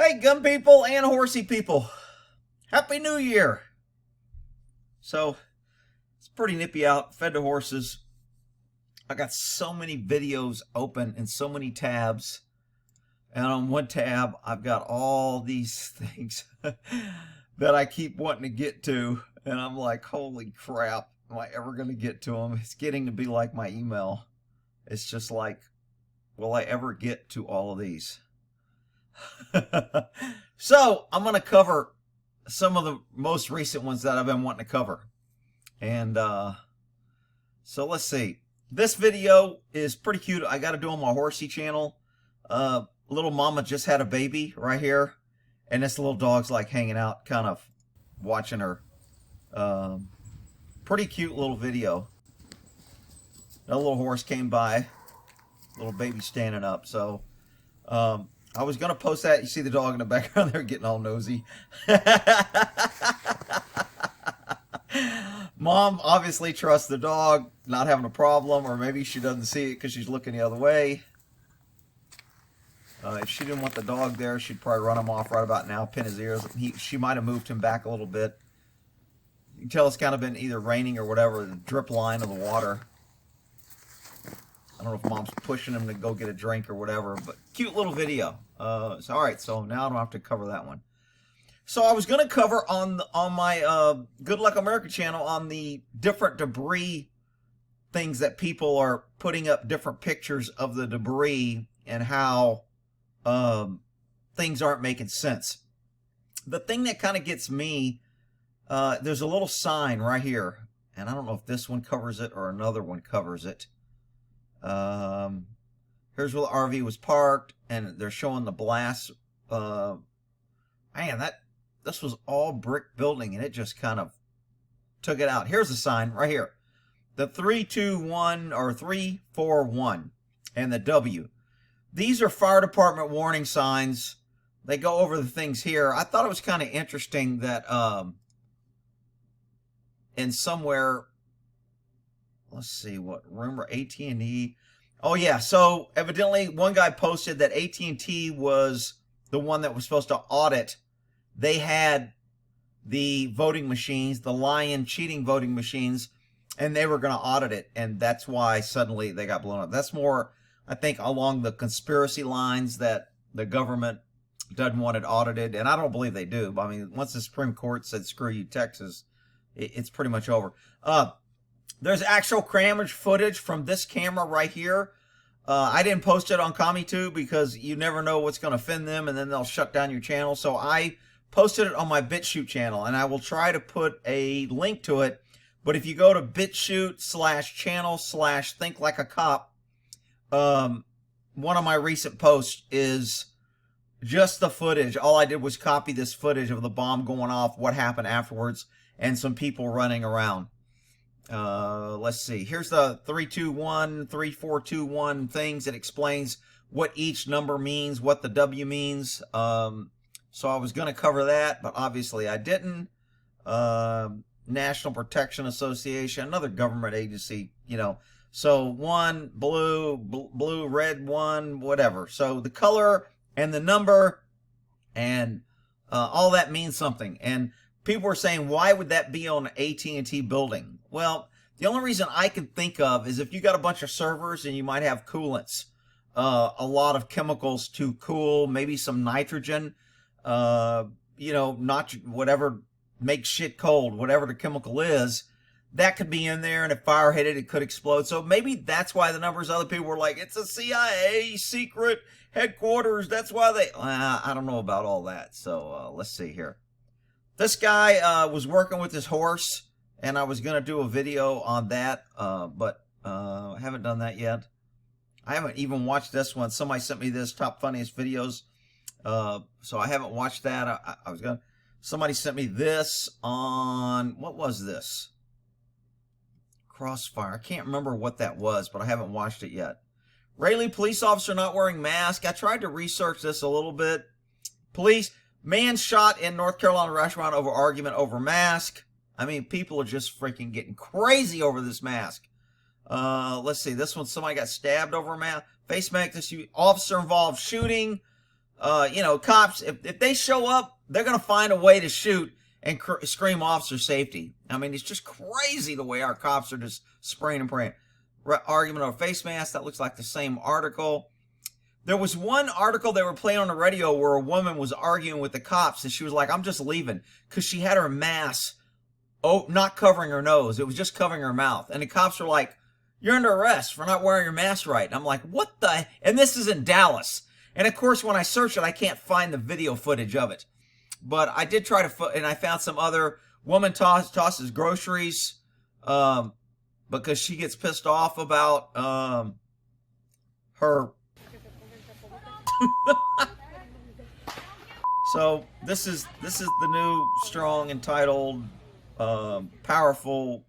Hey, gun people and horsey people. Happy New Year. So, it's pretty nippy out. Fed the horses. I got so many videos open and so many tabs. And on one tab, I've got all these things that I keep wanting to get to. And I'm like, holy crap, am I ever going to get to them? It's getting to be like my email. It's just like, will I ever get to all of these? So I'm going to cover some of the most recent ones that I've been wanting to cover. And so let's see. This video is pretty cute. I got to do on my horsey channel. Little mama just had a baby right here. And this little dog's like hanging out, kind of watching her. Pretty cute little video. A little horse came by. Little baby standing up. So I was going to post that. You see the dog in the background there getting all nosy. Mom obviously trusts the dog, not having a problem, or maybe she doesn't see it because she's looking the other way. If she didn't want the dog there, she'd probably run him off right about now, pin his ears. She might have moved him back a little bit. You can tell it's kind of been either raining or whatever, the drip line of the water. I don't know if Mom's pushing him to go get a drink or whatever, but cute little video. All right, so now I don't have to cover that one. So I was going to cover on my Good Luck America channel on the different debris things that people are putting up, different pictures of the debris and how things aren't making sense. The thing that kind of gets me, there's a little sign right here, and I don't know if this one covers it or another one covers it. Here's where the RV was parked, and they're showing the blast. Man, this was all brick building, and it just kind of took it out. Here's the sign right here. The 321 or 341 and the W. These are fire department warning signs. They go over the things here. I thought it was kind of interesting that in somewhere, let's see what, remember AT&T? Oh yeah, so evidently one guy posted that AT&T was the one that was supposed to audit. They had the voting machines, the Lion cheating voting machines, and they were going to audit it, and that's why suddenly they got blown up. That's more, I think, along the conspiracy lines that the government doesn't want it audited, and I don't believe they do. I mean, once the Supreme Court said, screw you, Texas, it's pretty much over. There's actual camera footage from this camera right here. I didn't post it on CommieTube because you never know what's going to offend them, and then they'll shut down your channel. So I posted it on my Bitchute channel, and I will try to put a link to it. But if you go to Bitchute/channel/Think Like a Cop, one of my recent posts is just the footage. All I did was copy this footage of the bomb going off, what happened afterwards, and some people running around. Let's see. Here's the 321, 3421 things. It explains what each number means, what the W means. So I was going to cover that, but obviously I didn't. National Protection Association, another government agency, you know. So one, blue, red, one, whatever. So the color and the number and all that means something. And people were saying, why would that be on an AT&T building? Well, the only reason I can think of is if you got a bunch of servers and you might have coolants, a lot of chemicals to cool, maybe some nitrogen, you know, not whatever makes shit cold, whatever the chemical is, that could be in there, and if fire hit it, it could explode. So maybe that's why the numbers, other people were like, it's a CIA secret headquarters. That's why they, I don't know about all that. So let's see here. This guy was working with his horse, and I was going to do a video on that, but I haven't done that yet. I haven't even watched this one. Somebody sent me this top funniest videos, so I haven't watched that. I was going to. Somebody sent me this on, what was this? Crossfire. I can't remember what that was, but I haven't watched it yet. Raleigh police officer not wearing mask. I tried to research this a little bit. Police, man shot in North Carolina restaurant over argument over mask. I mean, people are just freaking getting crazy over this mask. Let's see. This one, somebody got stabbed over a mask. Face mask. This officer involved shooting. You know, cops, if they show up, they're going to find a way to shoot and scream officer safety. I mean, it's just crazy the way our cops are just spraying and praying. Argument over face mask, that looks like the same article. There was one article they were playing on the radio where a woman was arguing with the cops, and she was like, I'm just leaving, because she had her mask not covering her nose. It was just covering her mouth. And the cops were like, you're under arrest for not wearing your mask right. And I'm like, what the? And this is in Dallas. And of course, when I search it, I can't find the video footage of it. But I did try to, and I found some other woman tosses groceries because she gets pissed off about her. So this is the new strong, entitled, powerful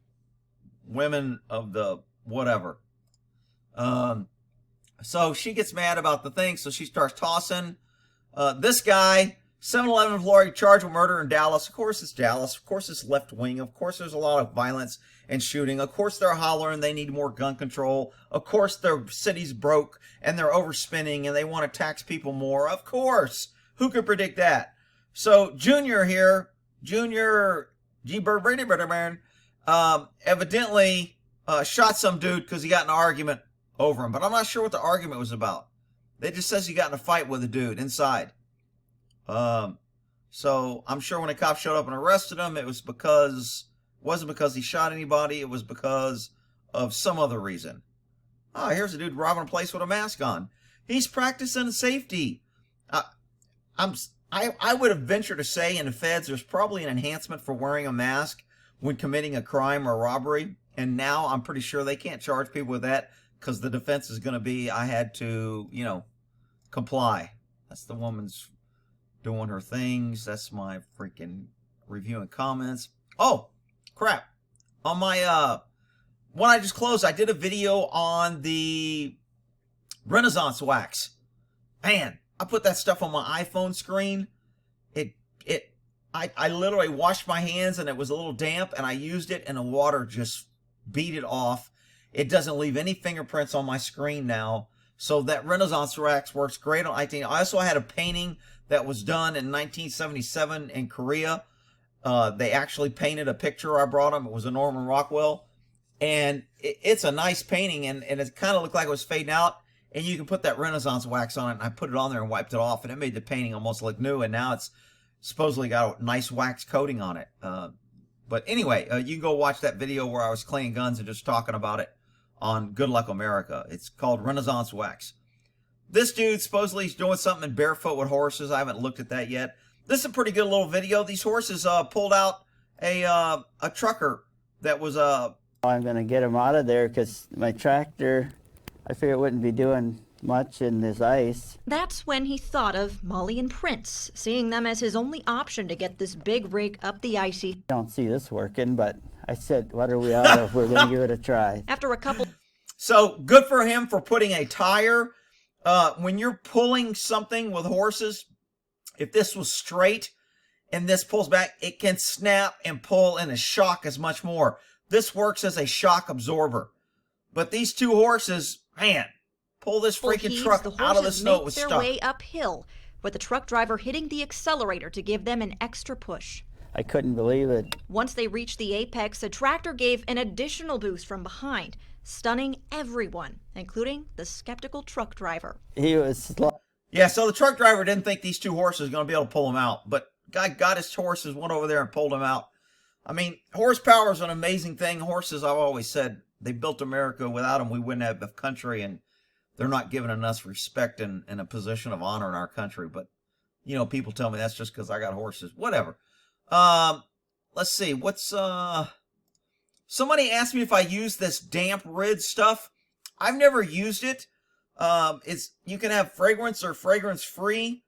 women of the whatever. So she gets mad about the thing, so she starts tossing. This guy, 7-Eleven employee charged with murder in Dallas. Of course it's Dallas. Of course it's left wing. Of course there's a lot of violence and shooting. Of course they're hollering they need more gun control. Of course their city's broke and they're overspending and they want to tax people more. Of course. Who could predict that? So Junior here, Junior G-Bird, evidently shot some dude because he got in an argument over him. But I'm not sure what the argument was about. They just says he got in a fight with a dude inside. So I'm sure when the cops showed up and arrested him, it wasn't because he shot anybody. It was because of some other reason. Oh, here's a dude robbing a place with a mask on. He's practicing safety. I would have ventured to say in the feds, there's probably an enhancement for wearing a mask when committing a crime or robbery. And now I'm pretty sure they can't charge people with that because the defense is going to be, I had to, you know, comply. That's the woman's doing her things. That's my freaking review and comments. Oh, crap. On my, when I just closed, I did a video on the Renaissance wax. Man, I put that stuff on my iPhone screen. I literally washed my hands and it was a little damp and I used it and the water just beat it off. It doesn't leave any fingerprints on my screen now. So that Renaissance wax works great on iTunes. I also had a painting that was done in 1977 in Korea. They actually painted a picture I brought them. It was a Norman Rockwell. And it's a nice painting and it kind of looked like it was fading out. And you can put that Renaissance wax on it. And I put it on there and wiped it off. And it made the painting almost look new. And now it's supposedly got a nice wax coating on it. But anyway, you can go watch that video where I was cleaning guns and just talking about it on Good Luck America. It's called Renaissance Wax. This dude supposedly is doing something barefoot with horses. I haven't looked at that yet. This is a pretty good little video. These horses pulled out a trucker that was... I'm going to get him out of there because my tractor, I figure it wouldn't be doing much in this ice. That's when he thought of Molly and Prince, seeing them as his only option to get this big rig up the icy. I don't see this working, but I said, what are we out of? We're going to give it a try. After a couple... So, good for him for putting a tire. When you're pulling something with horses, if this was straight and this pulls back, it can snap and pull and the shock is much more. This works as a shock absorber. But these two horses, man, pull this freaking truck out of the snow. It was stuck. Their way uphill, with the truck driver hitting the accelerator to give them an extra push. I couldn't believe it. Once they reached the apex, the tractor gave an additional boost from behind, stunning everyone, including the skeptical truck driver. He was slow. Yeah, so the truck driver didn't think these two horses were going to be able to pull him out. But guy got his horses, went over there and pulled him out. I mean, horsepower is an amazing thing. Horses, I've always said, they built America. Without them, we wouldn't have the country, and they're not giving us respect and a position of honor in our country. But, you know, people tell me that's just because I got horses. Whatever. Let's see. What's, somebody asked me if I use this damp rid stuff. I've never used it. You can have fragrance or fragrance free.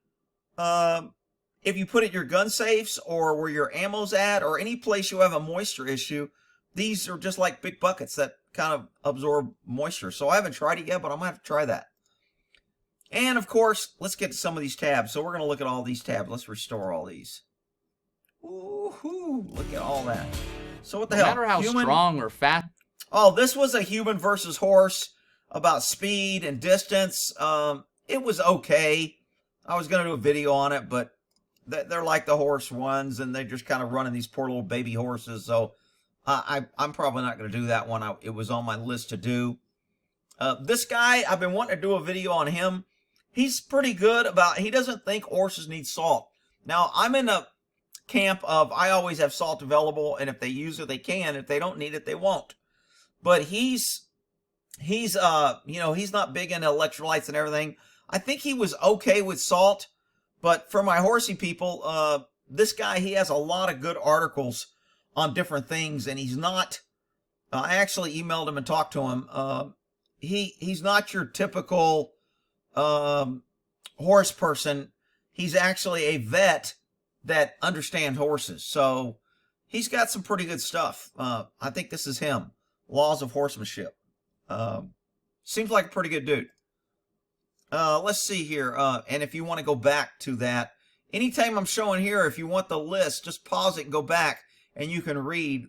If you put it in your gun safes or where your ammo's at or any place you have a moisture issue, these are just like big buckets that kind of absorb moisture. So I haven't tried it yet, but I'm going to have to try that. And of course, let's get to some of these tabs. So we're going to look at all these tabs. Let's restore all these. Woohoo! Look at all that. So what the hell? No matter how strong or fast. Oh, this was a human versus horse about speed and distance. It was okay. I was going to do a video on it, but they're like the horse ones, and they're just kind of running these poor little baby horses. So I'm probably not going to do that one. It was on my list to do. This guy, I've been wanting to do a video on him. He's pretty good about, he doesn't think horses need salt. Now, I'm in a camp of, I always have salt available, and if they use it, they can. If they don't need it, they won't. But he's you know, he's not big into electrolytes and everything. I think he was okay with salt, but for my horsey people, this guy, he has a lot of good articles on different things, and he's not, I actually emailed him and talked to him. He's not your typical horse person. He's actually a vet that understands horses. So he's got some pretty good stuff. I think this is him. Laws of Horsemanship. Seems like a pretty good dude. Let's see here. And if you want to go back to that, anytime I'm showing here, if you want the list, just pause it and go back, and you can read,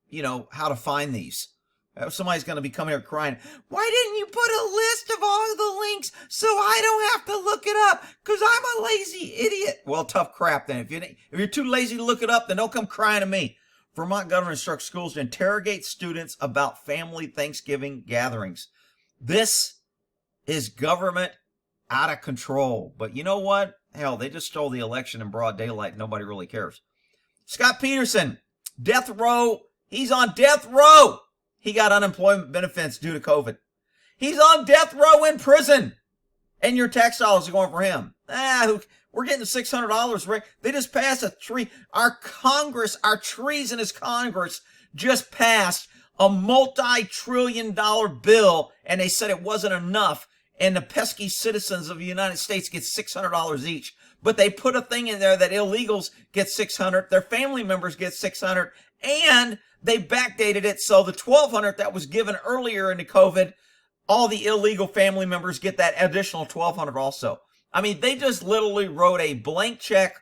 you know, how to find these. Somebody's going to be coming here crying, why didn't you put a list of all the links so I don't have to look it up? Because I'm a lazy idiot. Well, tough crap then. If you're too lazy to look it up, then don't come crying to me. Vermont governor instructs schools to interrogate students about family Thanksgiving gatherings. This is government out of control. But you know what? Hell, they just stole the election in broad daylight. Nobody really cares. Scott Peterson, death row. He's on death row. He got unemployment benefits due to COVID. He's on death row in prison. And your tax dollars are going for him. We're getting $600, Rick. They just passed a tree. Our Congress, our treasonous Congress, just passed a multi-trillion-dollar bill, and they said it wasn't enough, and the pesky citizens of the United States get $600 each. But they put a thing in there that illegals get $600, their family members get $600, and they backdated it so the $1,200 that was given earlier in the COVID, all the illegal family members get that additional $1,200 also. I mean, they just literally wrote a blank check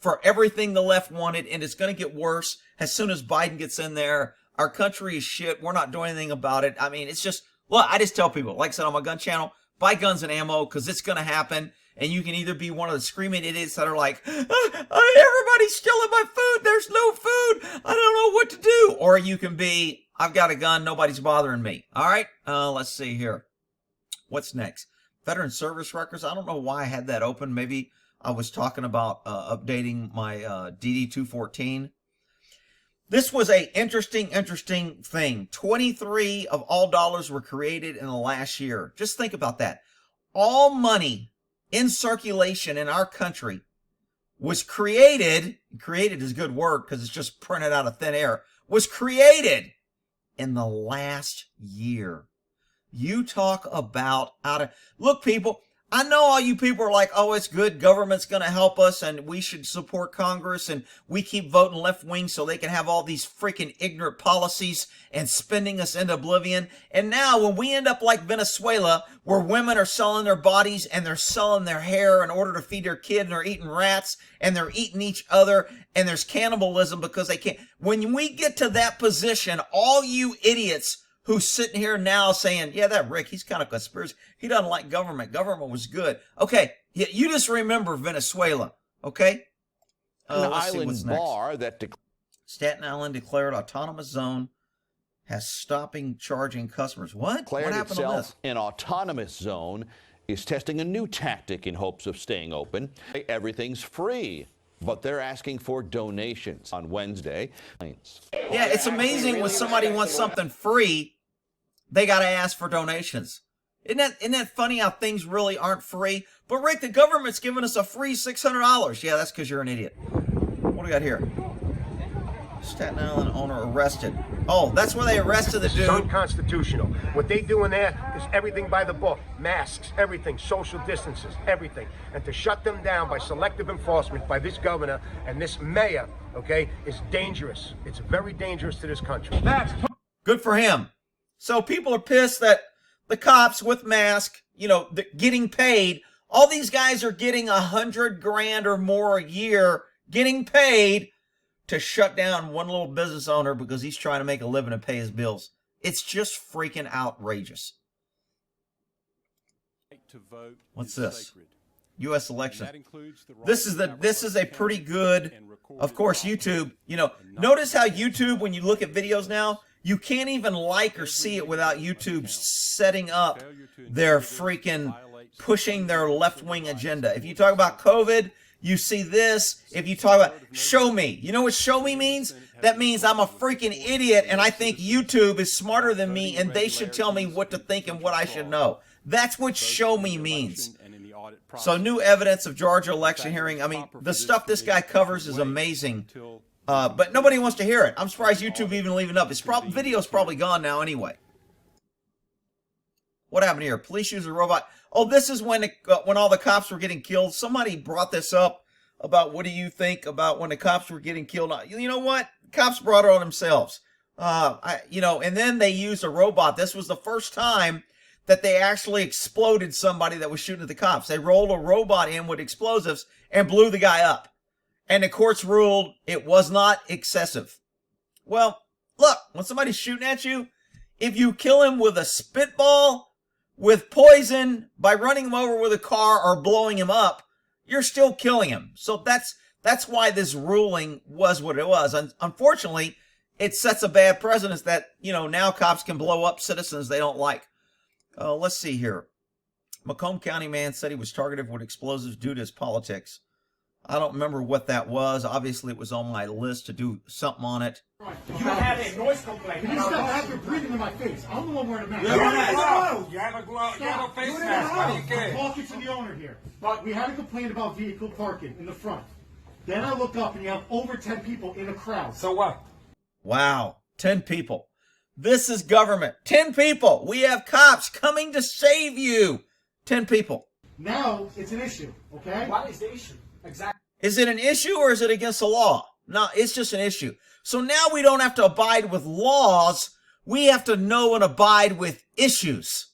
for everything the left wanted, and it's going to get worse as soon as Biden gets in there. Our country is shit. We're not doing anything about it. I mean, it's just, well, I just tell people, like I said on my gun channel, buy guns and ammo because it's going to happen. And you can either be one of the screaming idiots that are like, everybody's stealing my food. There's no food. I don't know what to do. Or you can be, I've got a gun. Nobody's bothering me. All right. Let's see here. What's next? Veteran service records. I don't know why I had that open. Maybe I was talking about updating my DD-214. This was a interesting thing. 23 of all dollars were created in the last year. Just think about that. All money in circulation in our country was created is good word because it's just printed out of thin air, was created in the last year. You talk about look, people, I know all you people are like, oh, it's good, government's going to help us and we should support Congress and we keep voting left wing so they can have all these freaking ignorant policies and spending us into oblivion. And now when we end up like Venezuela, where women are selling their bodies and they're selling their hair in order to feed their kid and they're eating rats and they're eating each other and there's cannibalism because they can't. When we get to that position, all you idiots who's sitting here now saying, yeah, that Rick, he's kind of conspiracy. He doesn't like government. Government was good. Okay, you just remember Venezuela, okay? An island bar that Staten Island declared autonomous zone has stopping charging customers. What? declared What happened to itself this? an autonomous zone is testing a new tactic in hopes of staying open. Everything's free, but they're asking for donations on Wednesday. Yeah, it's amazing when somebody wants something free, they got to ask for donations. Isn't that funny how things really aren't free? But Rick, the government's giving us a free $600. Yeah, that's because you're an idiot. What do we got here? Staten Island owner arrested. Oh, that's where they arrested the dude. It's unconstitutional. What they do in there is everything by the book. Masks, everything, social distances, everything. And to shut them down by selective enforcement by this governor and this mayor, okay, is dangerous. It's very dangerous to this country. Good for him. So people are pissed that the cops with masks, you know, getting paid. All these guys are getting $100 grand or more a year, getting paid to shut down one little business owner because he's trying to make a living and pay his bills. It's just freaking outrageous. To vote What's is this? sacred. U.S. elections. This is a pretty good, of course, YouTube. You know, notice how YouTube, when you look at videos now, you can't even like or see it without YouTube setting up their freaking pushing their left-wing agenda. If you talk about COVID, you see this. If you talk about show me, you know what show me means? That means I'm a freaking idiot and I think YouTube is smarter than me and they should tell me what to think and what I should know. That's what show me means. So new evidence of Georgia election hearing. I mean, the stuff this guy covers is amazing. But nobody wants to hear it. I'm surprised YouTube even leaving up. His video's probably gone now anyway. What happened here? Police use a robot. Oh, this is when all the cops were getting killed. Somebody brought this up about what do you think about when the cops were getting killed. You know what? Cops brought it on themselves. And then they used a robot. This was the first time that they actually exploded somebody that was shooting at the cops. They rolled a robot in with explosives and blew the guy up. And the courts ruled it was not excessive. Well, look, when somebody's shooting at you, if you kill him with a spitball, with poison, by running him over with a car or blowing him up, you're still killing him. So that's why this ruling was what it was. Unfortunately, it sets a bad precedent that, now cops can blow up citizens they don't like. Let's see here. Macomb County man said he was targeted with explosives due to his politics. I don't remember what that was. Obviously, it was on my list to do something on it. You had a noise complaint. You stop after breathing in my face. I'm the one wearing a mask. You have a glove. You have a face mask. Why do you care? I'm talking to the owner here. But we had a complaint about vehicle parking in the front. Then I look up and you have over 10 people in a crowd. So what? Wow, 10 people. This is government. 10 people. We have cops coming to save you. 10 people. Now it's an issue, okay? What is the issue? Exactly. Is it an issue or is it against the law? No, it's just an issue. So now we don't have to abide with laws. We have to know and abide with issues.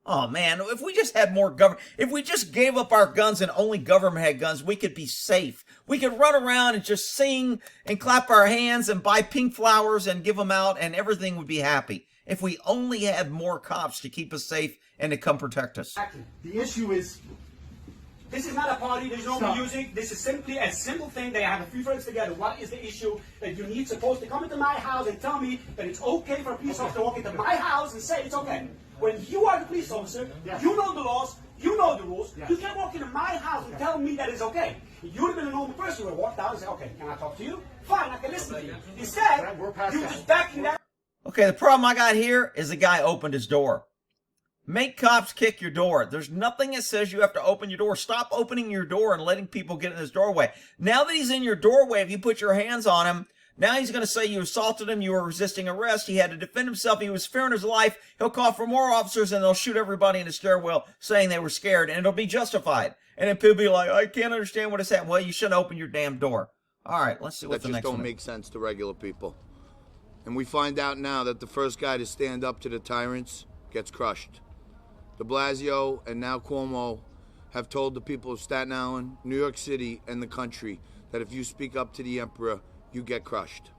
Oh, man, if we just had more government, if we just gave up our guns and only government had guns, we could be safe. We could run around and just sing and clap our hands and buy pink flowers and give them out and everything would be happy. If we only had more cops to keep us safe and to come protect us. Exactly. The issue is... This is not a party, there's no music, this is simply a simple thing. They have a few friends together. What is the issue that you need supposed to come into my house and tell me that it's okay for a police officer to walk into my house and say it's okay? When you are the police officer, you know the laws, you know the rules, you can't walk into my house and tell me that it's okay. You would have been a normal person who would have walked out and said, okay, can I talk to you? Fine, I can listen to you. Instead, you just backing that. Okay, the problem I got here is the guy opened his door. Make cops kick your door. There's nothing that says you have to open your door. Stop opening your door and letting people get in his doorway. Now that he's in your doorway, if you put your hands on him, now he's going to say you assaulted him, you were resisting arrest, he had to defend himself, he was fearing his life. He'll call for more officers and they'll shoot everybody in the stairwell saying they were scared, and it'll be justified. And then people be like, I can't understand what is happening. Well, you shouldn't open your damn door. All right, let's see what the next one is. That just don't make sense to regular people. And we find out now that the first guy to stand up to the tyrants gets crushed. De Blasio and now Cuomo have told the people of Staten Island, New York City, and the country that if you speak up to the emperor, you get crushed.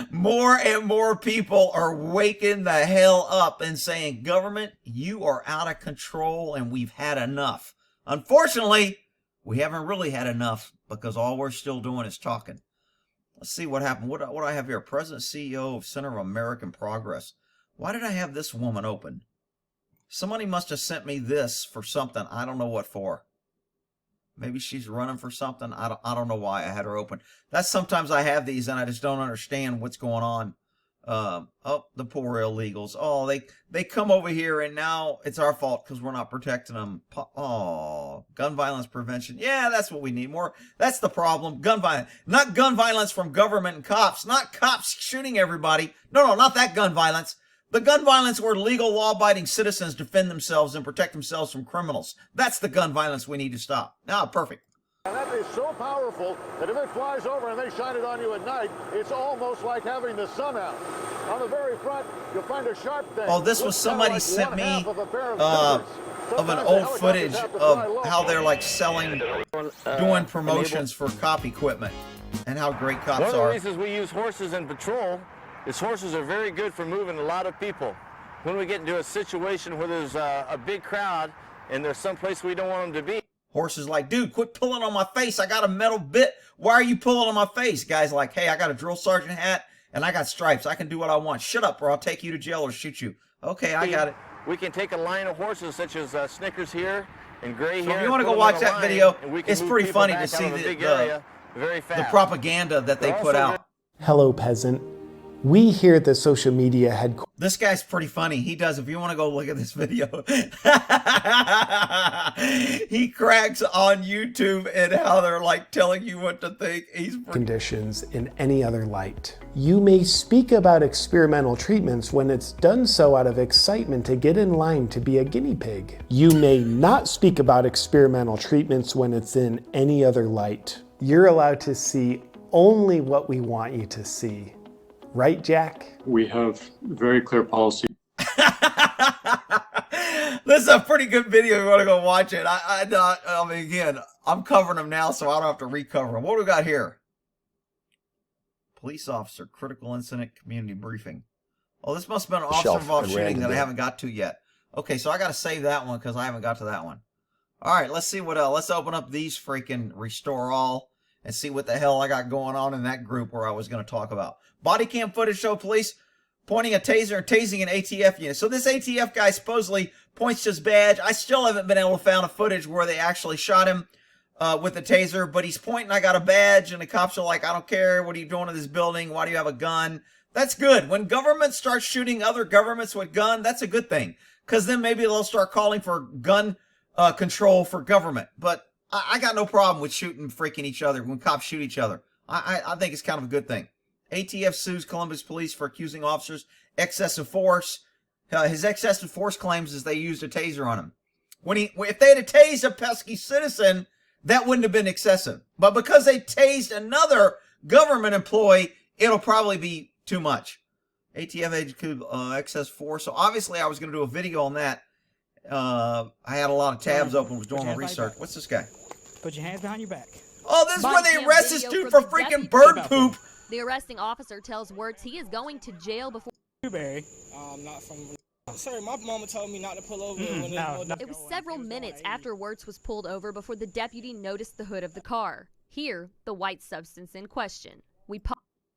More and more people are waking the hell up and saying, government, you are out of control and we've had enough. Unfortunately, we haven't really had enough because all we're still doing is talking. Let's see what happened. What do I have here? President, CEO of Center of American Progress. Why did I have this woman open? Somebody must have sent me this for something. I don't know what for. Maybe she's running for something. I don't know why I had her open. That's sometimes I have these and I just don't understand what's going on. Oh, the poor illegals. Oh, they come over here and now it's our fault because we're not protecting them. Oh, gun violence prevention. Yeah, that's what we need more. That's the problem. Gun violence. Not gun violence from government and cops. Not cops shooting everybody. No, not that gun violence. The gun violence where legal, law-abiding citizens defend themselves and protect themselves from criminals. That's the gun violence we need to stop. Now, perfect. And that is so powerful that if it flies over and they shine it on you at night, it's almost like having the sun out. On the very front, you'll find a sharp thing. Oh, this was somebody sent me of an old footage of how they're like selling, doing promotions for cop equipment and how great cops are. One of the reasons we use horses in patrol is horses are very good for moving a lot of people. When we get into a situation where there's a big crowd and there's some place we don't want them to be. Horse is like, dude, quit pulling on my face. I got a metal bit. Why are you pulling on my face? Guy's like, hey, I got a drill sergeant hat and I got stripes. I can do what I want. Shut up or I'll take you to jail or shoot you. Okay, I got it. We can take a line of horses such as Snickers here and Gray here. So if you want to go watch that video, it's pretty funny to see the propaganda that they put out. Hello, peasant. We here at the social media headquarters. This guy's pretty funny. He does. If you want to go look at this video, he cracks on YouTube and how they're like telling you what to think. He's conditions in any other light. You may speak about experimental treatments when it's done so out of excitement to get in line to be a guinea pig. You may not speak about experimental treatments when it's in any other light. You're allowed to see only what we want you to see. Right, Jack? We have very clear policy. This is a pretty good video if you want to go watch it. I mean, again, I'm covering them now, so I don't have to recover them. What do we got here? Police officer, critical incident, community briefing. Oh, this must have been an officer-involved shooting that I haven't got to yet. Okay, so I got to save that one because I haven't got to that one. All right, let's see what else. Let's open up these freaking restore all and see what the hell I got going on in that group where I was going to talk about. Body cam footage show police pointing a taser and tasing an ATF unit. So this ATF guy supposedly points to his badge. I still haven't been able to find a footage where they actually shot him with a taser, but he's pointing, I got a badge, and the cops are like, I don't care. What are you doing in this building? Why do you have a gun? That's good. When government starts shooting other governments with gun, that's a good thing. Because then maybe they'll start calling for gun control for government. But I got no problem with shooting freaking each other when cops shoot each other. I think it's kind of a good thing. ATF sues Columbus police for accusing officers excessive force. His excessive force claims is they used a taser on him. If they had tased a pesky citizen, that wouldn't have been excessive. But because they tased another government employee, it'll probably be too much. ATF agent excess force. So obviously I was going to do a video on that. I had a lot of tabs open, was doing my research. What's this guy? Put your hands behind your back. Oh, this is where they arrest this dude for freaking bird poop. The arresting officer tells Wirtz he is going to jail before. Newberry. Not from. Sorry, my mama told me not to pull over. It was several minutes after Wirtz was pulled over before the deputy noticed the hood of the car. Here, the white substance in question.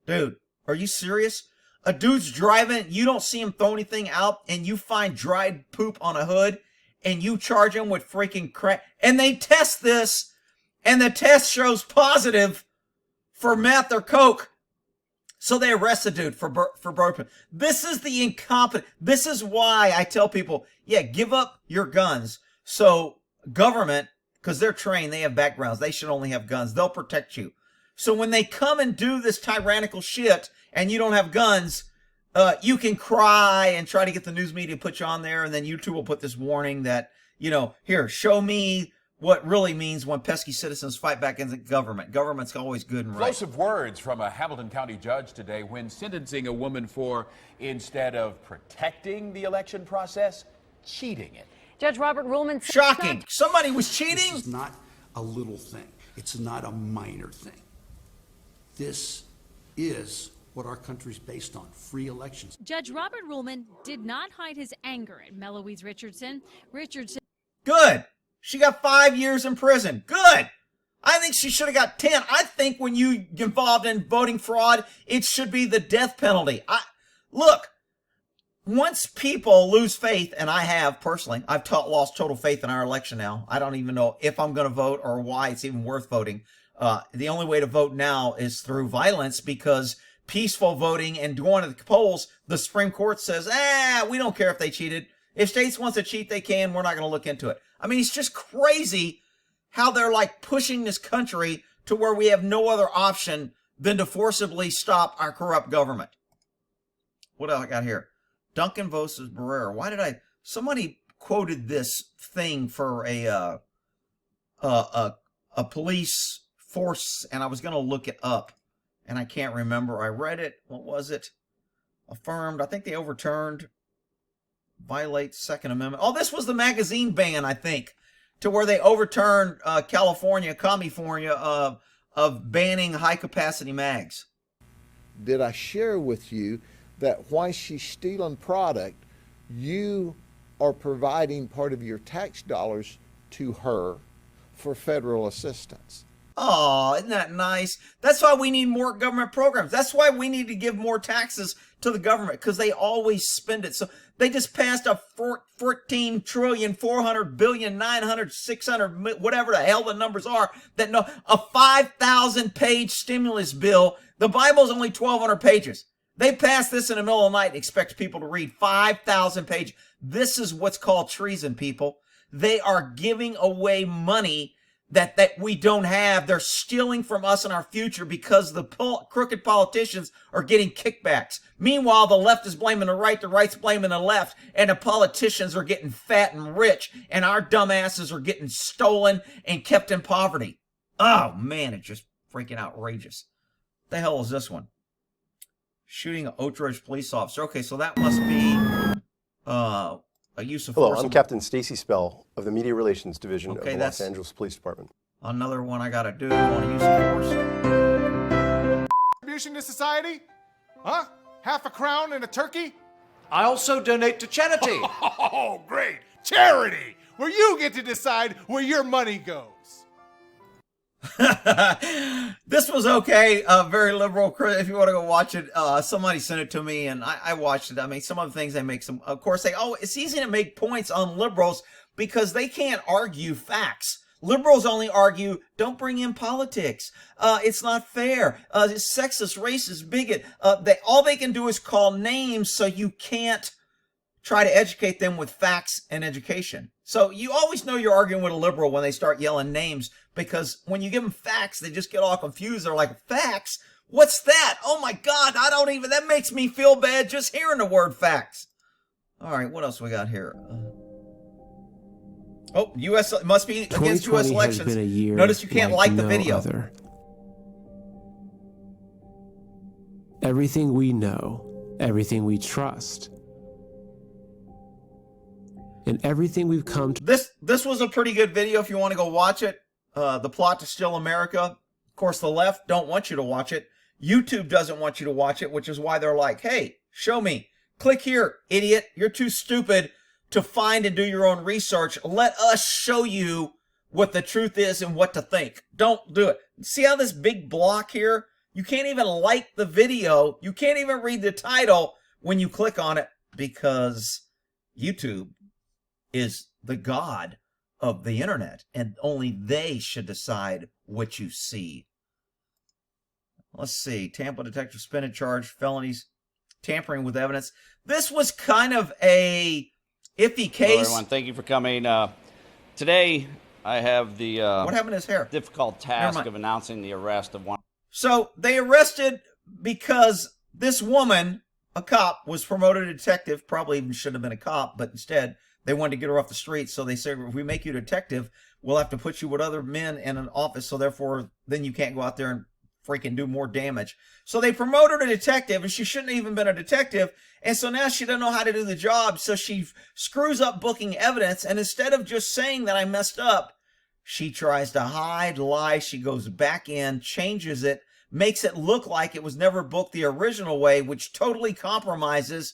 Dude, are you serious? A dude's driving, you don't see him throw anything out, and you find dried poop on a hood, and you charge him with freaking crap. And they test this, and the test shows positive for meth or coke. So they arrest the dude for burping. This is the incompetent. This is why I tell people, yeah, give up your guns. So government, because they're trained, they have backgrounds. They should only have guns. They'll protect you. So when they come and do this tyrannical shit and you don't have guns, you can cry and try to get the news media to put you on there. And then YouTube will put this warning that, you know, here, show me what really means when pesky citizens fight back against the government. Government's always good and right. Explosive words from a Hamilton County judge today when sentencing a woman for, instead of protecting the election process, cheating it. Judge Robert Ruhlman said shocking. Somebody was cheating? This is not a little thing. It's not a minor thing. This is what our country's based on, free elections. Judge Robert Ruhlman did not hide his anger at Meloise Richardson. Good. She got 5 years in prison. Good. I think she should have got 10. I think when you involved in voting fraud, it should be the death penalty. Look, once people lose faith, and I have personally, I've lost total faith in our election now. I don't even know if I'm going to vote or why it's even worth voting. The only way to vote now is through violence because peaceful voting and going to the polls, the Supreme Court says, we don't care if they cheated. If states want to cheat, they can. We're not going to look into it. I mean, it's just crazy how they're like pushing this country to where we have no other option than to forcibly stop our corrupt government. What else I got here? Duncan versus Barrera. Why did somebody quoted this thing for a police force, and I was going to look it up, and I can't remember. I read it. What was it? Affirmed. I think they overturned. Violates Second Amendment. Oh, this was the magazine ban, I think, to where they overturned California of banning high-capacity mags. Did I share with you that while she's stealing product, you are providing part of your tax dollars to her for federal assistance. Oh, isn't that nice? That's why we need more government programs. That's why we need to give more taxes to the government, because they always spend it. So they just passed a 14 trillion, 400 billion, 900, 600, whatever the hell the numbers are, that no, a 5,000 page stimulus bill. The Bible's only 1,200 pages. They passed this in the middle of the night and expect people to read 5,000 pages. This is what's called treason, people. They are giving away money that we don't have. They're stealing from us in our future because the crooked politicians are getting kickbacks. Meanwhile, the left is blaming the right's blaming the left, and the politicians are getting fat and rich, and our dumbasses are getting stolen and kept in poverty. Oh, man, it's just freaking outrageous. What the hell is this one? Shooting an Oak Ridge police officer. Okay, so that must be a use of force. Hello, I'm Captain Stacy Spell of the Media Relations Division of the Los Angeles Police Department. Another one I gotta do on a use of force. Contribution to society? Huh? Half a crown and a turkey? I also donate to charity. Oh, great. Charity, where you get to decide where your money goes. This was okay, very liberal. If you want to go watch it, somebody sent it to me and I watched it. I mean, some of the things they make, some, of course, it's easy to make points on liberals because they can't argue facts. Liberals only argue, don't bring in politics. It's not fair. It's sexist, racist, bigot. All they can do is call names, so you can't try to educate them with facts and education. So you always know you're arguing with a liberal when they start yelling names, because when you give them facts, they just get all confused. They're like, facts? What's that? Oh my God, that makes me feel bad just hearing the word facts. All right, what else we got here? U.S. must be against U.S. elections. Been a year Notice you can't like the video. Other. Everything we know, everything we trust, and everything we've come to. This was a pretty good video if you want to go watch it. The plot to steal America. Of course, the left don't want you to watch it. YouTube doesn't want you to watch it, which is why they're like, hey, show me. Click here, idiot. You're too stupid to find and do your own research. Let us show you what the truth is and what to think. Don't do it. See how this big block here? You can't even like the video. You can't even read the title when you click on it, because YouTube is the god of the internet, and only they should decide what you see. Let's see. Tampa detective suspended, charged felonies, tampering with evidence. This was kind of a iffy case. Hello, everyone. Thank you for coming. Today, I have the what happened to his hair? Difficult task of announcing the arrest of one. So they arrested because this woman, a cop, was promoted to detective. Probably even shouldn't have been a cop, but instead they wanted to get her off the street. So they said, if we make you a detective, we'll have to put you with other men in an office. So therefore, then you can't go out there and freaking do more damage. So they promoted her to detective, and she shouldn't have even been a detective. And so now she doesn't know how to do the job. So she screws up booking evidence. And instead of just saying that I messed up, she tries to hide, lie. She goes back in, changes it, makes it look like it was never booked the original way, which totally compromises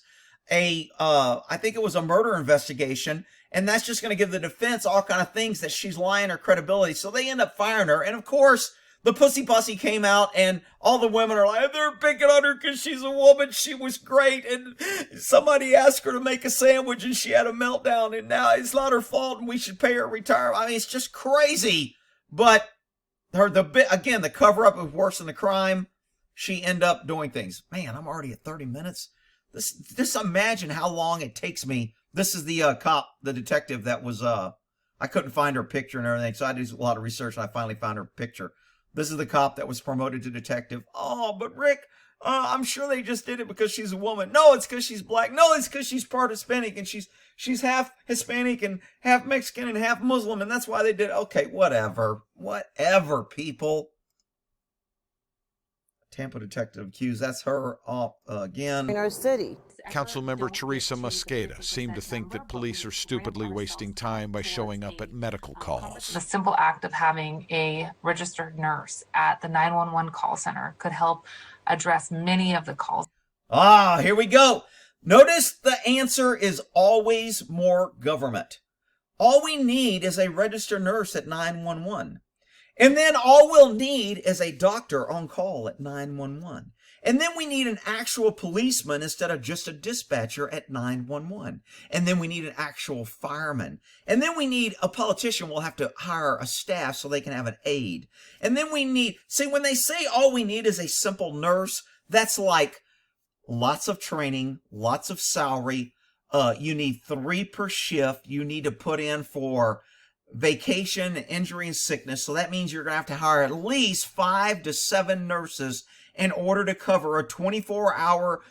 I think it was a murder investigation. And that's just going to give the defense all kind of things that she's lying her credibility. So they end up firing her. And of course, the pussy posse came out, and all the women are like, they're picking on her because she's a woman. She was great. And somebody asked her to make a sandwich and she had a meltdown. And now it's not her fault and we should pay her retirement. I mean, it's just crazy. But again, the cover up is worse than the crime. She ended up doing things. Man, I'm already at 30 minutes. Just imagine how long it takes me. This is the cop, the detective that was, I couldn't find her picture and everything. So I did a lot of research and I finally found her picture. This is the cop that was promoted to detective. Oh, but Rick, I'm sure they just did it because she's a woman. No, it's because she's black. No, it's because she's part Hispanic, and she's half Hispanic and half Mexican and half Muslim, and that's why they did it. Okay, whatever. Whatever, people. Tampa detective accused. That's her off again. In our city. Councilmember Teresa Mosqueda seemed to think that police are stupidly wasting time by showing up at medical calls. The simple act of having a registered nurse at the 911 call center could help address many of the calls. Ah, here we go. Notice the answer is always more government. All we need is a registered nurse at 911. And then all we'll need is a doctor on call at 911. And then we need an actual policeman instead of just a dispatcher at 911. And then we need an actual fireman. And then we need a politician. We'll have to hire a staff so they can have an aide. And then we need, see, when they say all we need is a simple nurse, that's like lots of training, lots of salary. You need 3 per shift. You need to put in for vacation, injury, and sickness. So that means you're going to have to hire at least 5 to 7 nurses in order to cover a 24-hour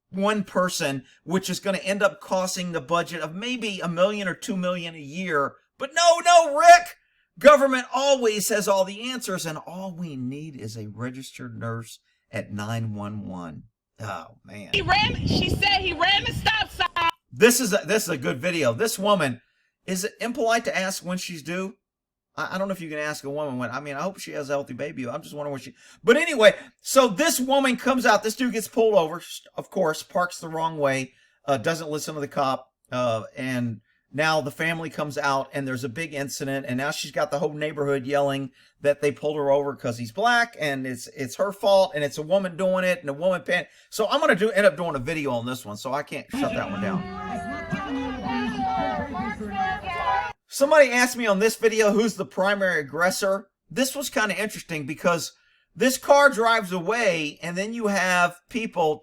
one person, which is going to end up costing the budget of maybe $1 million or $2 million a year. But no, Rick! Government always has all the answers, and all we need is a registered nurse at 911. Oh, man. She said he ran the stop sign. This is a good video. This woman, is it impolite to ask when she's due? I don't know if you can ask a woman when. I mean, I hope she has a healthy baby. I'm just wondering when she. But anyway, so this woman comes out. This dude gets pulled over, of course, parks the wrong way, doesn't listen to the cop, and now the family comes out, and there's a big incident, and now she's got the whole neighborhood yelling that they pulled her over because he's black, and it's her fault, and it's a woman doing it, and a woman pan. So I'm gonna end up doing a video on this one, so I can't shut that one down. Somebody asked me on this video who's the primary aggressor. This was kind of interesting because this car drives away and then you have people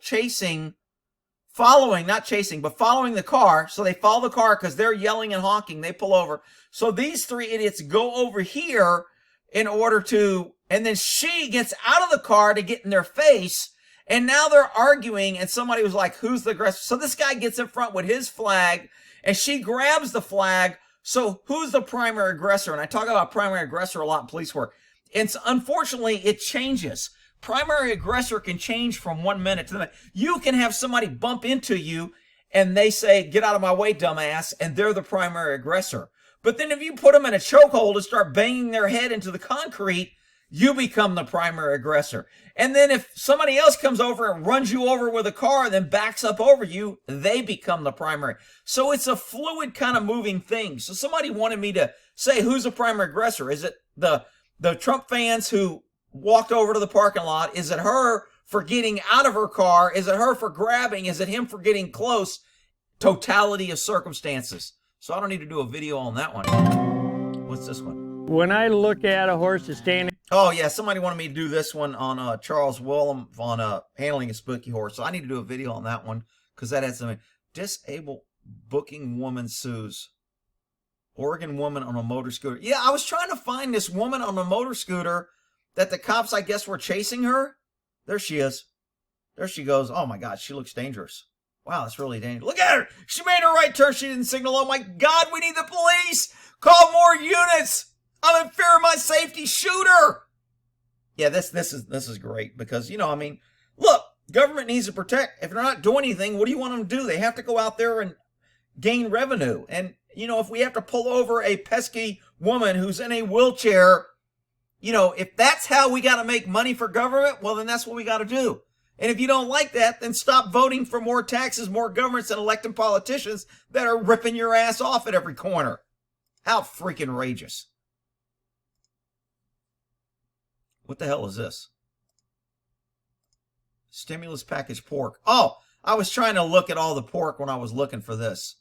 following the car. So they follow the car because they're yelling and honking. They pull over. So these 3 idiots go over here in order to, and then she gets out of the car to get in their face. And now they're arguing and somebody was like, who's the aggressor? So this guy gets in front with his flag and she grabs the flag. So who's the primary aggressor? And I talk about primary aggressor a lot in police work. And unfortunately, it changes. Primary aggressor can change from 1 minute to the next. You can have somebody bump into you and they say, get out of my way, dumbass, and they're the primary aggressor. But then if you put them in a chokehold and start banging their head into the concrete, you become the primary aggressor. And then if somebody else comes over and runs you over with a car and then backs up over you, they become the primary. So it's a fluid kind of moving thing. So somebody wanted me to say who's the primary aggressor. Is it the Trump fans who walked over to the parking lot? Is it her for getting out of her car? Is it her for grabbing? Is it him for getting close? Totality of circumstances. So I don't need to do a video on that one. What's this one? When I look at a horse that's standing... Oh, yeah, somebody wanted me to do this one on Charles Willem on handling a spooky horse. So I need to do a video on that one because that had something. Disabled booking woman sues. Oregon woman on a motor scooter. Yeah, I was trying to find this woman on a motor scooter that the cops, I guess, were chasing her. There she is. There she goes. Oh, my God, she looks dangerous. Wow, that's really dangerous. Look at her. She made her right turn. She didn't signal. Oh, my God, we need the police. Call more units. I'm in fear of my safety. Shoot her. Yeah, this is great because, you know, I mean, look, government needs to protect. If they're not doing anything, what do you want them to do? They have to go out there and gain revenue. And, you know, if we have to pull over a pesky woman who's in a wheelchair, you know, if that's how we got to make money for government, well, then that's what we got to do. And if you don't like that, then stop voting for more taxes, more governments, and electing politicians that are ripping your ass off at every corner. How freaking outrageous. What the hell is this? Stimulus package pork. Oh, I was trying to look at all the pork when I was looking for this.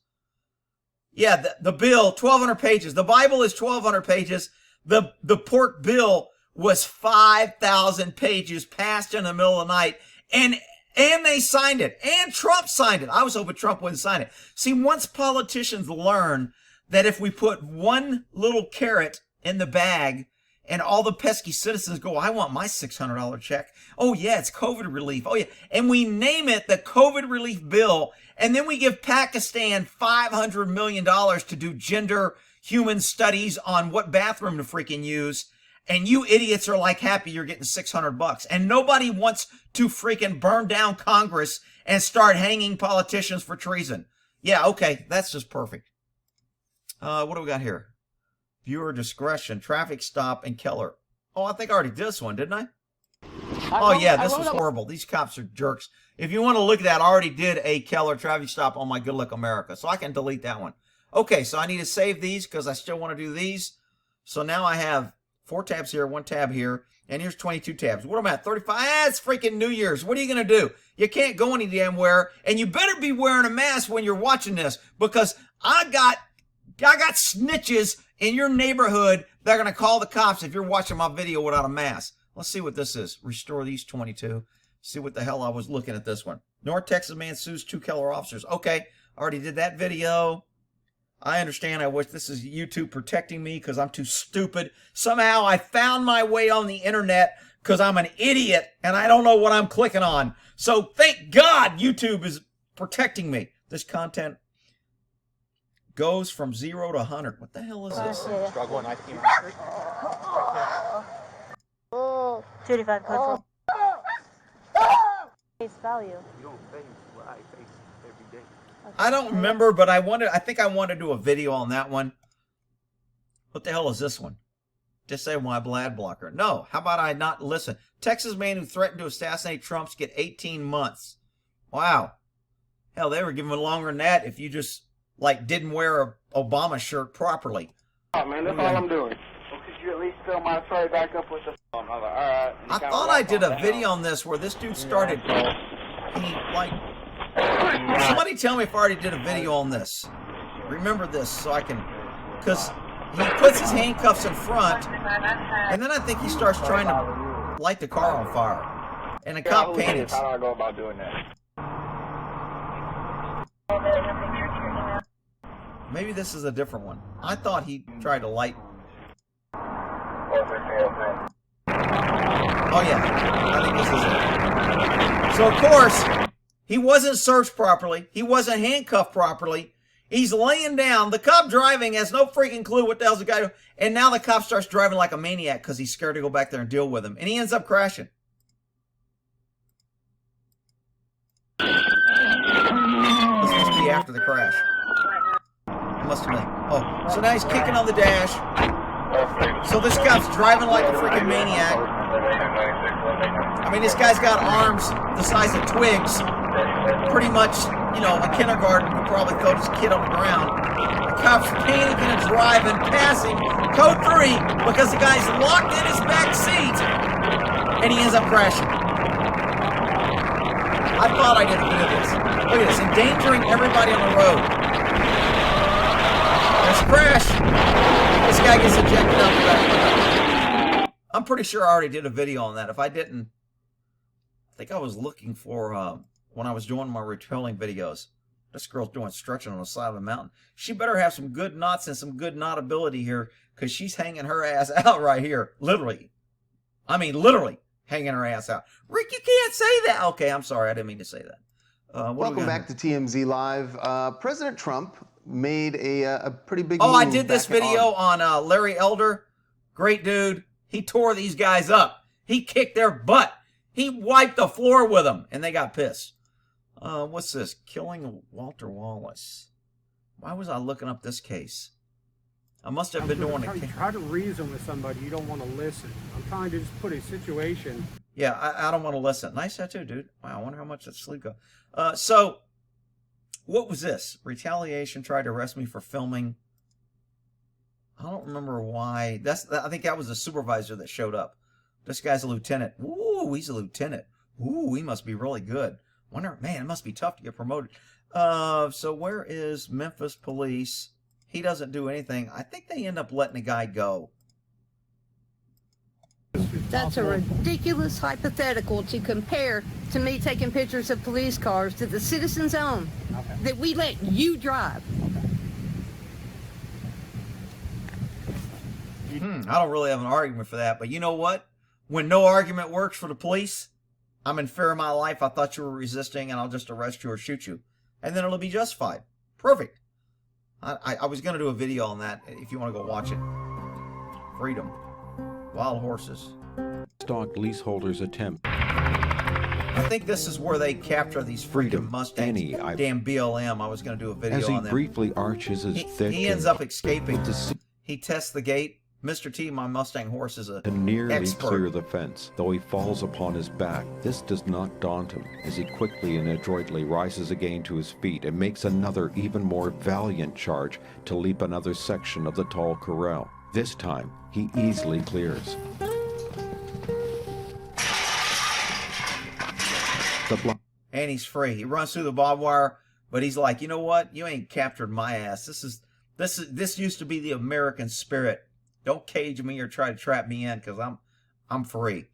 Yeah, the bill, 1,200 pages. The Bible is 1,200 pages. The pork bill was 5,000 pages, passed in the middle of the night. And they signed it. And Trump signed it. I was hoping Trump wouldn't sign it. See, once politicians learn that if we put one little carrot in the bag and all the pesky citizens go, I want my $600 check. Oh, yeah, it's COVID relief. Oh, yeah. And we name it the COVID relief bill. And then we give Pakistan $500 million to do gender human studies on what bathroom to freaking use. And you idiots are like happy you're getting $600. And nobody wants to freaking burn down Congress and start hanging politicians for treason. Yeah, okay, that's just perfect. What do we got here? Viewer discretion, traffic stop, and Keller. Oh, I think I already did this one, didn't I? Oh, yeah, this was horrible. These cops are jerks. If you want to look at that, I already did a Keller traffic stop on my Good Luck America, so I can delete that one. Okay, so I need to save these because I still want to do these. So now I have 4 tabs here, 1 tab here, and here's 22 tabs. What am I at, 35? Ah, it's freaking New Year's. What are you going to do? You can't go any damn where, and you better be wearing a mask when you're watching this because I got snitches in your neighborhood that are going to call the cops if you're watching my video without a mask. Let's see what this is. Restore these 22. See what the hell I was looking at this one. North Texas man sues 2 Keller officers. Okay, I already did that video. I understand. I wish this is YouTube protecting me because I'm too stupid. Somehow I found my way on the internet because I'm an idiot and I don't know what I'm clicking on. So thank God YouTube is protecting me. This content goes from 0 to 100. What the hell is this? Struggle and ice cream. 25 code face value. You don't face what I face every day. I don't remember, but I think I want to do a video on that one. What the hell is this one? Disable my blood blocker. No, how about I not listen? Texas man who threatened to assassinate Trump's get 18 months. Wow. Hell, they were giving longer than that if you just, like, didn't wear a Obama shirt properly. Oh, man, that's all I'm doing. Well, could you at least fill my tray back up with the... I'm like, all right. I thought I did a video on this where this dude started, somebody tell me if I already did a video on this. Remember this so I can, because he puts his handcuffs in front, and then I think he starts trying to light the car on fire. And the cop panics. How do I go about doing that? Maybe this is a different one. I thought he tried to light. Oh yeah, I think this is it. So of course, he wasn't searched properly. He wasn't handcuffed properly. He's laying down. The cop driving has no freaking clue what the hell's the guy doing. And now the cop starts driving like a maniac because he's scared to go back there and deal with him. And he ends up crashing. This must be after the crash. It must have been. Oh, so now he's kicking on the dash. So this cop's driving like a freaking maniac. I mean, this guy's got arms the size of twigs. Pretty much, you know, a kindergarten could probably throw this kid on the ground. The cop's panicking and driving, passing code 3 because the guy's locked in his back seat, and he ends up crashing. I thought I did a video of this. Look at this, endangering everybody on the road. There's a crash. This guy gets ejected out the back. I'm pretty sure I already did a video on that. If I didn't, I think I was looking for when I was doing my repelling videos. This girl's doing stretching on the side of the mountain. She better have some good knots and some good knot ability here because she's hanging her ass out right here. Literally. I mean, literally hanging her ass out. Rick, you can't say that. Okay, I'm sorry. I didn't mean to say that. Welcome back to TMZ Live. President Trump made a pretty big move. I did this video on Larry Elder. Great dude. He tore these guys up. He kicked their butt. He wiped the floor with them, and they got pissed. What's this? Killing Walter Wallace. Why was I looking up this case? I must have been doing it. Try to reason with somebody. You don't want to listen. I'm trying to just put a situation. Yeah, I don't want to listen. Nice tattoo, dude. Wow, I wonder how much that sleeve goes. So, what was this? Retaliation tried to arrest me for filming. I don't remember why. I think that was the supervisor that showed up. This guy's a lieutenant. Ooh, he's a lieutenant. Ooh, he must be really good. Wonder, man, it must be tough to get promoted. So where is Memphis police? He doesn't do anything. I think they end up letting the guy go. That's a ridiculous hypothetical to compare to me taking pictures of police cars that the citizens own, that we let you drive. I don't really have an argument for that, but you know what? When no argument works for the police, I'm in fear of my life. I thought you were resisting, and I'll just arrest you or shoot you. And then it'll be justified. Perfect. I was going to do a video on that if you want to go watch it. Freedom. Wild horses. Stalked leaseholders attempt. I think this is where they capture these freedom Mustangs. Damn BLM. I was going to do a video on them. As he briefly arches his thick... He ends up escaping. He tests the gate, Mr. T, my Mustang horse, is a to nearly expert. clear the fence, though he falls upon his back. This does not daunt him, as he quickly and adroitly rises again to his feet and makes another, even more valiant charge to leap another section of the tall corral. This time, he easily clears. And he's free. He runs through the barbed wire, but he's like, you know what? You ain't captured my ass. This used to be the American spirit. Don't cage me or try to trap me in, because I'm free.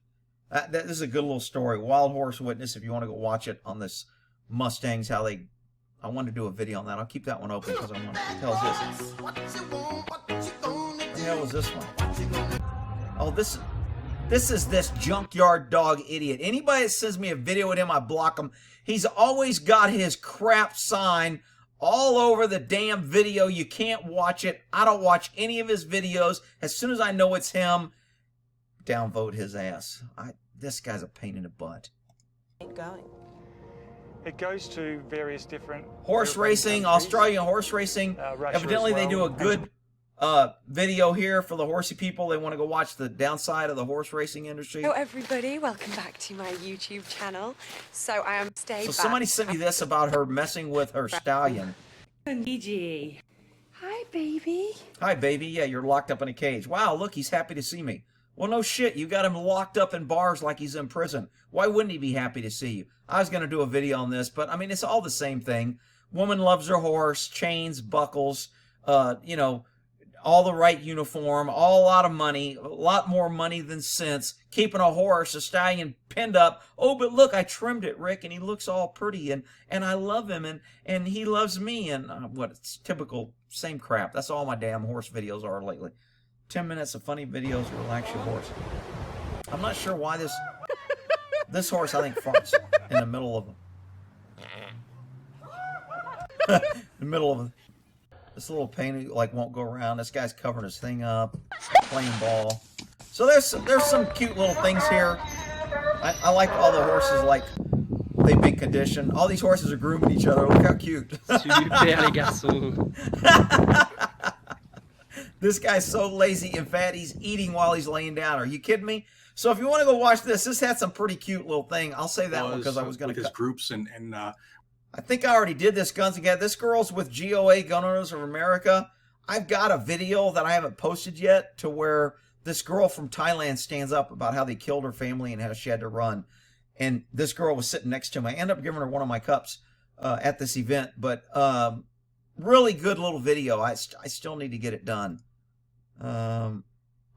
This is a good little story. Wild Horse Witness, if you want to go watch it on this Mustangs, how they... I want to do a video on that. I'll keep that one open because I want to tell this. What the hell is this one? Oh, this is this junkyard dog idiot. Anybody that sends me a video with him, I block him. He's always got his crap sign all over the damn video. You can't watch it. I don't watch any of his videos. As soon as I know it's him, downvote his ass. This guy's a pain in the butt. It goes to various different horse racing, Australian horse racing. Evidently, they do a good video here for the horsey people. They want to go watch the downside of the horse racing industry. Hello everybody, welcome back to my YouTube channel. So I am So somebody sent me this about her messing with her stallion. Gigi. Hi baby. Hi baby, yeah, you're locked up in a cage. Wow, look, he's happy to see me. Well, no shit, you got him locked up in bars like he's in prison. Why wouldn't he be happy to see you? I was going to do a video on this, but I mean, it's all the same thing. Woman loves her horse, chains, buckles, you know, all the right uniform, a lot of money, a lot more money than sense, keeping a horse, a stallion pinned up. Oh, but look, I trimmed it, Rick, and he looks all pretty, and I love him, and he loves me, and what, it's typical, same crap. That's all my damn horse videos are lately. 10 minutes of funny videos to relax your horse. I'm not sure why this horse, I think, farts in the middle of the middle of this little pain, like, won't go around. This guy's covering his thing up, playing ball. So there's some cute little things here. I like all the horses, like, they've been conditioned. All these horses are grooming each other. Look how cute. Super les garçons. This guy's so lazy and fat, he's eating while he's laying down. Are you kidding me? So if you want to go watch this had some pretty cute little thing. I'll say that one because I was going to cut. Groups and I think I already did this, Guns Again. This girl's with GOA, Gun Owners of America. I've got a video that I haven't posted yet to where this girl from Thailand stands up about how they killed her family and how she had to run. And this girl was sitting next to him. I ended up giving her one of my cups at this event. But really good little video. I still need to get it done. I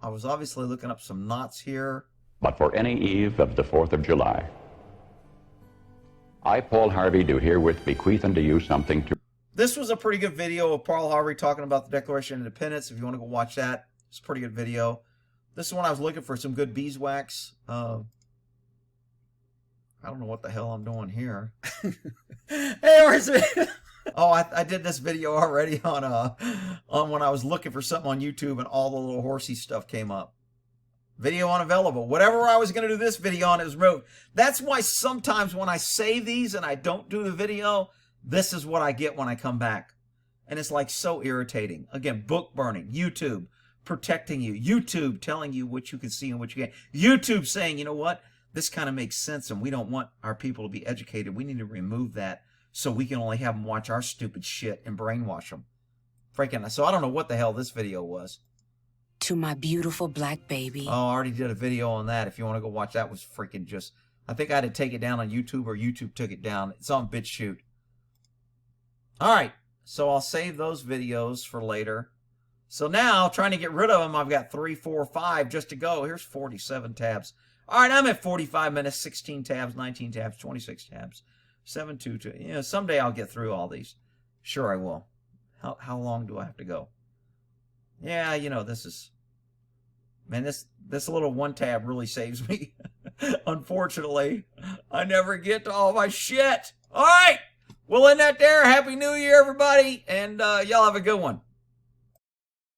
was obviously looking up some knots here. But for any eve of the 4th of July, I, Paul Harvey, do herewith bequeath unto you something to... This was a pretty good video of Paul Harvey talking about the Declaration of Independence. If you want to go watch that, it's a pretty good video. This is when I was looking for some good beeswax. I don't know what the hell I'm doing here. Hey, where's it? Oh, I did this video already on when I was looking for something on YouTube and all the little horsey stuff came up. Video unavailable. Whatever I was going to do this video on, it was removed. That's why sometimes when I save these and I don't do the video, this is what I get when I come back. And it's like so irritating. Again, book burning, YouTube protecting you, YouTube telling you what you can see and what you can't. YouTube saying, you know what, this kind of makes sense and we don't want our people to be educated. We need to remove that so we can only have them watch our stupid shit and brainwash them. Freaking, so I don't know what the hell this video was. To my beautiful black baby. Oh, I already did a video on that. If you want to go watch that, was freaking just... I think I had to take it down on YouTube or YouTube took it down. It's on Bitchute. All right, so I'll save those videos for later. So now, trying to get rid of them, I've got 3, 4, 5 just to go. Here's 47 tabs. All right, I'm at 45 minutes, 16 tabs, 19 tabs, 26 tabs, 7, 2, 2. You know, someday I'll get through all these. Sure I will. How long do I have to go? Yeah, you know, this is... Man, this little one tab really saves me. Unfortunately, I never get to all my shit. All right, we'll end that there. Happy New Year, everybody, and y'all have a good one.